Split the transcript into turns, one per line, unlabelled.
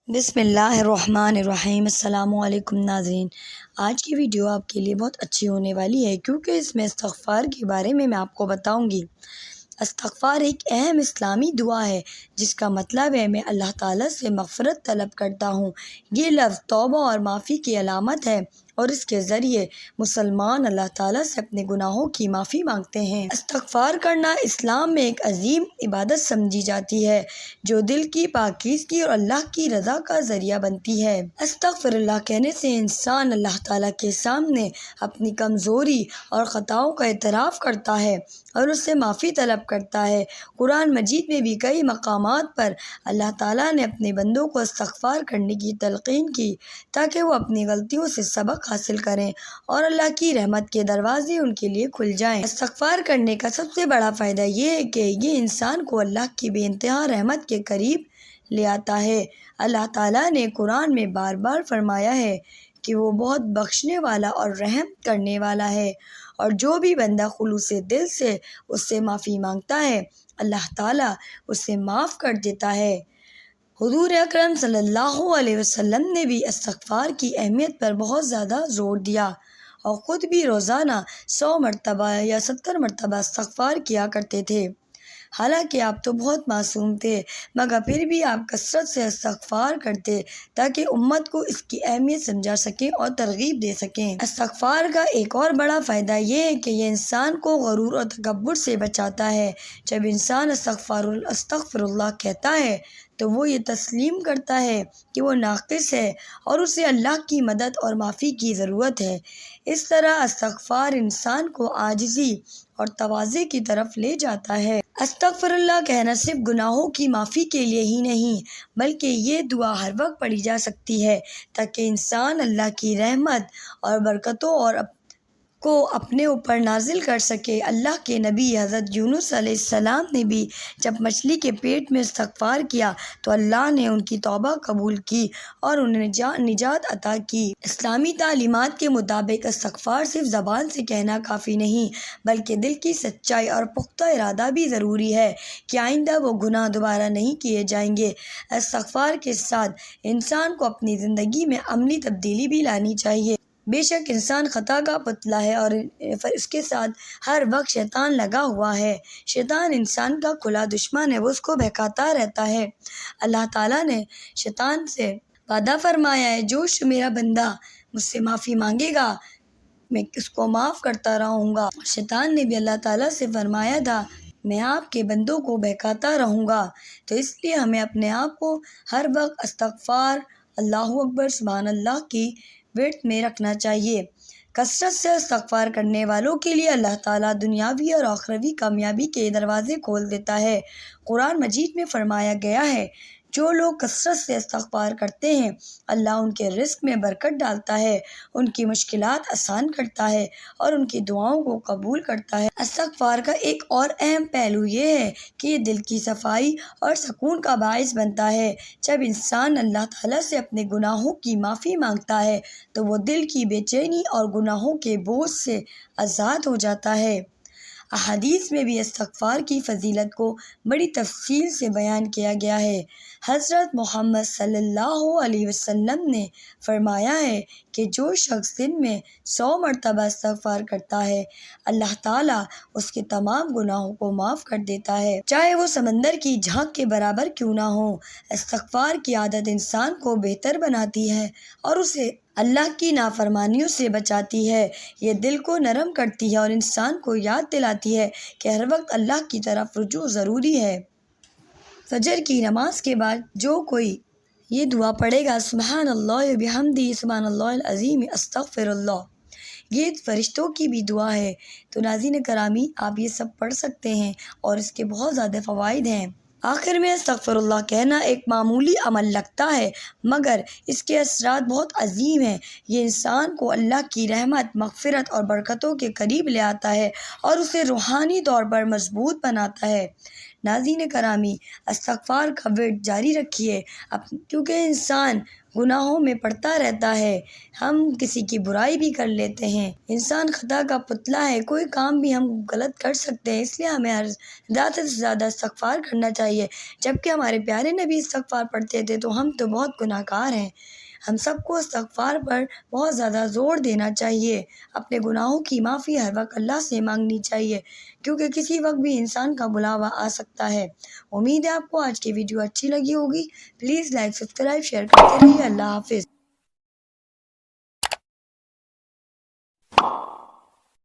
بسم اللہ الرحمن الرحیم۔ السلام علیکم ناظرین، آج کی ویڈیو آپ کے لیے بہت اچھی ہونے والی ہے کیونکہ اس میں استغفار کے بارے میں آپ کو بتاؤں گی۔ استغفار ایک اہم اسلامی دعا ہے جس کا مطلب ہے میں اللہ تعالیٰ سے مغفرت طلب کرتا ہوں۔ یہ لفظ توبہ اور معافی کی علامت ہے اور اس کے ذریعے مسلمان اللہ تعالیٰ سے اپنے گناہوں کی معافی مانگتے ہیں۔ استغفار کرنا اسلام میں ایک عظیم عبادت سمجھی جاتی ہے جو دل کی پاکیزگی اور اللہ کی رضا کا ذریعہ بنتی ہے۔ استغفر اللہ کہنے سے انسان اللہ تعالیٰ کے سامنے اپنی کمزوری اور خطاؤں کا اعتراف کرتا ہے اور اس سے معافی طلب کرتا ہے۔ قرآن مجید میں بھی کئی مقامات پر اللہ تعالیٰ نے اپنے بندوں کو استغفار کرنے کی تلقین کی تاکہ وہ اپنی غلطیوں سے سبق حاصل کریں اور اللہ کی رحمت کے دروازے ان کے لیے کھل جائیں۔ استغفار کرنے کا سب سے بڑا فائدہ یہ ہے کہ یہ انسان کو اللہ کی بے انتہا رحمت کے قریب لے آتا ہے۔ اللہ تعالیٰ نے قرآن میں بار بار فرمایا ہے کہ وہ بہت بخشنے والا اور رحم کرنے والا ہے، اور جو بھی بندہ خلوص دل سے اس سے معافی مانگتا ہے اللہ تعالیٰ اسے معاف کر دیتا ہے۔ حضور اکرم صلی اللہ علیہ وسلم نے بھی استغفار کی اہمیت پر بہت زیادہ زور دیا اور خود بھی روزانہ 100 مرتبہ یا 70 مرتبہ استغفار کیا کرتے تھے۔ حالانکہ آپ تو بہت معصوم تھے مگر پھر بھی آپ کثرت سے استغفار کرتے تاکہ امت کو اس کی اہمیت سمجھا سکیں اور ترغیب دے سکیں۔ استغفار کا ایک اور بڑا فائدہ یہ ہے کہ یہ انسان کو غرور اور تکبر سے بچاتا ہے۔ جب انسان استغفر اللہ کہتا ہے تو وہ یہ تسلیم کرتا ہے کہ وہ ناقص ہے اور اسے اللہ کی مدد اور معافی کی ضرورت ہے۔ اس طرح استغفار انسان کو عاجزی اور تواضع کی طرف لے جاتا ہے۔ استغفر اللہ کہنا صرف گناہوں کی معافی کے لیے ہی نہیں بلکہ یہ دعا ہر وقت پڑھی جا سکتی ہے تاکہ انسان اللہ کی رحمت اور برکتوں کو اپنے اوپر نازل کر سکے۔ اللہ کے نبی حضرت یونس علیہ السلام نے بھی جب مچھلی کے پیٹ میں استغفار کیا تو اللہ نے ان کی توبہ قبول کی اور انہیں نجات عطا کی۔ اسلامی تعلیمات کے مطابق استغفار صرف زبان سے کہنا کافی نہیں بلکہ دل کی سچائی اور پختہ ارادہ بھی ضروری ہے کہ آئندہ وہ گناہ دوبارہ نہیں کیے جائیں گے۔ استغفار کے ساتھ انسان کو اپنی زندگی میں عملی تبدیلی بھی لانی چاہیے۔ بے شک انسان خطا کا پتلا ہے اور اس کے ساتھ ہر وقت شیطان لگا ہوا ہے۔ شیطان انسان کا کھلا دشمن ہے، وہ اس کو بہکاتا رہتا ہے۔ اللہ تعالیٰ نے شیطان سے وعدہ فرمایا ہے جو میرا بندہ مجھ سے معافی مانگے گا میں اس کو معاف کرتا رہوں گا۔ شیطان نے بھی اللہ تعالیٰ سے فرمایا تھا میں آپ کے بندوں کو بہکاتا رہوں گا۔ تو اس لیے ہمیں اپنے آپ کو ہر وقت استغفار، اللہ اکبر، سبحان اللہ کی ورد میں رکھنا چاہیے۔ کثرت سے استغفار کرنے والوں کے لیے اللہ تعالیٰ دنیاوی اور آخروی کامیابی کے دروازے کھول دیتا ہے۔ قرآن مجید میں فرمایا گیا ہے جو لوگ کثرت سے استغفار کرتے ہیں اللہ ان کے رزق میں برکت ڈالتا ہے، ان کی مشکلات آسان کرتا ہے اور ان کی دعاؤں کو قبول کرتا ہے۔ استغفار کا ایک اور اہم پہلو یہ ہے کہ یہ دل کی صفائی اور سکون کا باعث بنتا ہے۔ جب انسان اللہ تعالیٰ سے اپنے گناہوں کی معافی مانگتا ہے تو وہ دل کی بے چینی اور گناہوں کے بوجھ سے آزاد ہو جاتا ہے۔ احادیث میں بھی استغفار کی فضیلت کو بڑی تفصیل سے بیان کیا گیا ہے۔ حضرت محمد صلی اللہ علیہ وسلم نے فرمایا ہے کہ جو شخص دن میں 100 مرتبہ استغفار کرتا ہے اللہ تعالیٰ اس کے تمام گناہوں کو معاف کر دیتا ہے، چاہے وہ سمندر کی جھاگ کے برابر کیوں نہ ہو۔ استغفار کی عادت انسان کو بہتر بناتی ہے اور اسے اللہ کی نافرمانیوں سے بچاتی ہے۔ یہ دل کو نرم کرتی ہے اور انسان کو یاد دلاتی ہے کہ ہر وقت اللہ کی طرف رجوع ضروری ہے۔ فجر کی نماز کے بعد جو کوئی یہ دعا پڑھے گا سبحان اللہ و بحمدہ سبحان اللہ العظیم استغفر اللہ، یہ فرشتوں کی بھی دعا ہے۔ تو ناظرین کرامی آپ یہ سب پڑھ سکتے ہیں اور اس کے بہت زیادہ فوائد ہیں۔ آخر میں استغفر اللہ کہنا ایک معمولی عمل لگتا ہے مگر اس کے اثرات بہت عظیم ہیں۔ یہ انسان کو اللہ کی رحمت، مغفرت اور برکتوں کے قریب لے آتا ہے اور اسے روحانی طور پر مضبوط بناتا ہے۔ ناظرین کرامی، استغفار کا ورد جاری رکھیے کیونکہ انسان گناہوں میں پڑتا رہتا ہے، ہم کسی کی برائی بھی کر لیتے ہیں، انسان خطا کا پتلا ہے، کوئی کام بھی ہم غلط کر سکتے ہیں، اس لیے ہمیں زیادہ سے زیادہ استغفار کرنا چاہیے۔ جبکہ ہمارے پیارے نبی استغفار پڑھتے تھے تو ہم تو بہت گناہ گار ہیں۔ ہم سب کو استغفار پر بہت زیادہ زور دینا چاہیے، اپنے گناہوں کی معافی ہر وقت اللہ سے مانگنی چاہیے، کیونکہ کسی وقت بھی انسان کا بلاوا آ سکتا ہے۔ امید ہے آپ کو آج کی ویڈیو اچھی لگی ہوگی۔ پلیز لائک، سبسکرائب، شیئر کرتے رہیے۔ اللہ حافظ۔